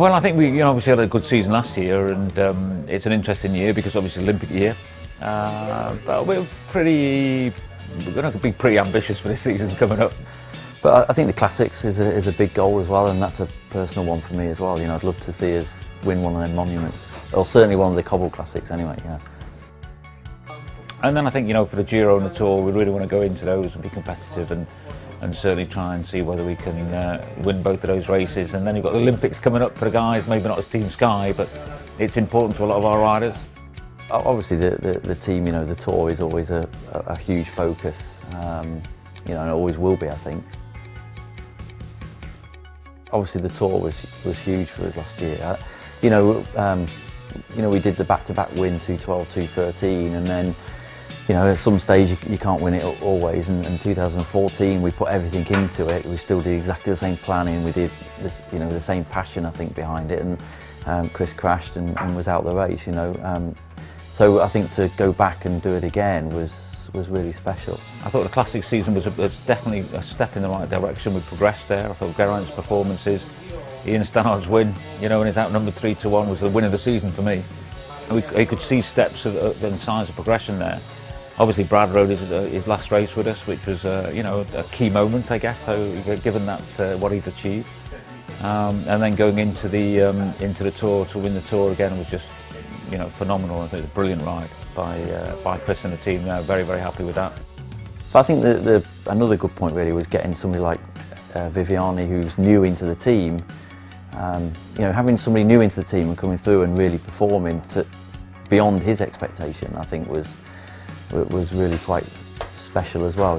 Well, I think we obviously had a good season last year, and it's an interesting year because obviously Olympic year. But we're going to be pretty ambitious for this season coming up. But I think the Classics is a big goal as well, and that's a personal one for me as well. I'd love to see us win one of them monuments, or certainly one of the Cobble Classics anyway. Yeah. And then I think for the Giro and the Tour, we really want to go into those and be competitive and certainly try and see whether we can win both of those races. And then you've got the Olympics coming up for the guys, maybe not as Team Sky, but it's important to a lot of our riders. Obviously the team, the Tour is always a huge focus, and it always will be, I think. Obviously the Tour was huge for us last year. We did the back-to-back win, 212, 213, and then at some stage you can't win it always. And 2014 we put everything into it. We still did exactly the same planning. We did this, the same passion, I think, behind it. And Chris crashed and was out the race. So I think to go back and do it again was really special. I thought the Classic season was definitely a step in the right direction. We progressed there. I thought Geraint's performances, Ian Stannard's win, and his outnumbered 3-1 was the win of the season for me. We could see steps and signs of progression there. Obviously Brad rode his last race with us, which was a key moment, I guess. So given that what he'd achieved, and then going into the Tour to win the Tour again was just phenomenal. I think it was a brilliant ride by Chris and the team. Very, very happy with that. But I think another good point really was getting somebody like Viviani, who's new into the team. Having somebody new into the team and coming through and really performing beyond his expectation, I think was really quite special as well.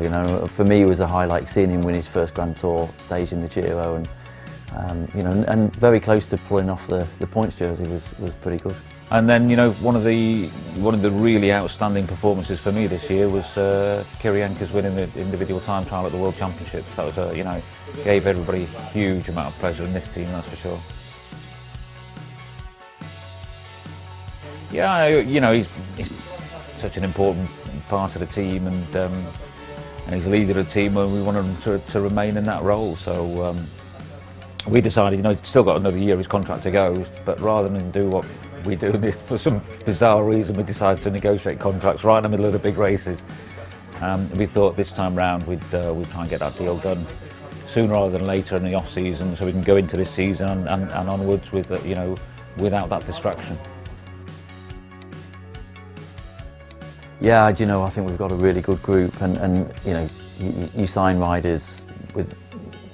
For me, it was a highlight seeing him win his first Grand Tour stage in the Giro, and very close to pulling off the points jersey was pretty good. And then one of the really outstanding performances for me this year was Kirienka's winning the individual time trial at the World Championships. That was gave everybody a huge amount of pleasure in this team, that's for sure. Yeah, he's such an important part of the team, and he's a leader of the team, and we wanted him to remain in that role. So we decided, he's still got another year of his contract to go, but rather than do what we do this, for some bizarre reason, we decided to negotiate contracts right in the middle of the big races. We thought this time round we'd try and get that deal done sooner rather than later in the off season, so we can go into this season and onwards with without that distraction. Yeah, I think we've got a really good group, and you sign riders with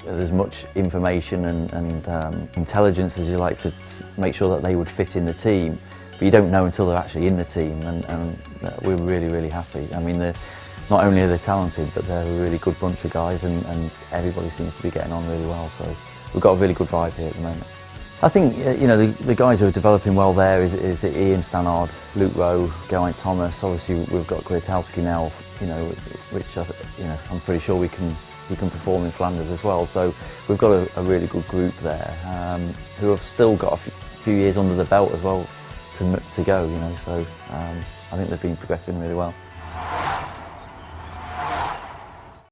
as much information and intelligence as you like to make sure that they would fit in the team, but you don't know until they're actually in the team, and we're really, really happy. I mean, not only are they talented, but they're a really good bunch of guys, and everybody seems to be getting on really well, so we've got a really good vibe here at the moment. I think the guys who are developing well there is Ian Stannard, Luke Rowe, Geraint Thomas. Obviously we've got Kwiatkowski now, which I'm pretty sure we can perform in Flanders as well. So we've got a really good group there, who have still got a few years under the belt as well to go. So I think they've been progressing really well.